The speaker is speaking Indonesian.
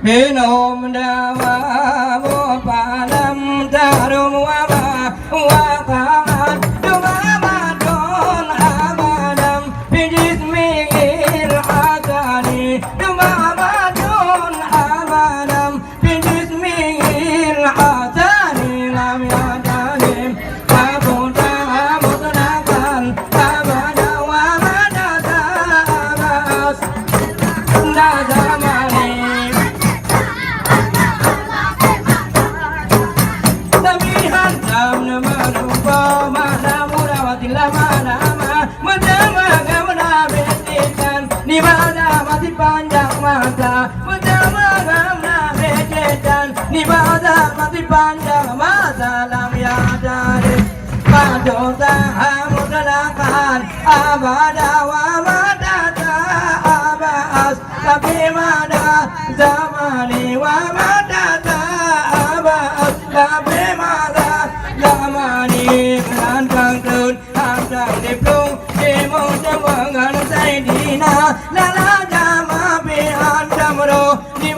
Minum dawa mupalam tarum waba wakaan dumamadon amadam bijismil hasani dumamadon amadam bijismil hasani lam yadanim abuda mutlakan abada wa madada abas nazamani masih panjang masa menjaga bejetan di masa masih panjang masa lam yadari padosa hamudalakan abada wa madada abas tapi mana zamani wa madada abas tapi mana zamani kan kangkun hamdang diplung dimung jamangan saidina lala jama bi andamro di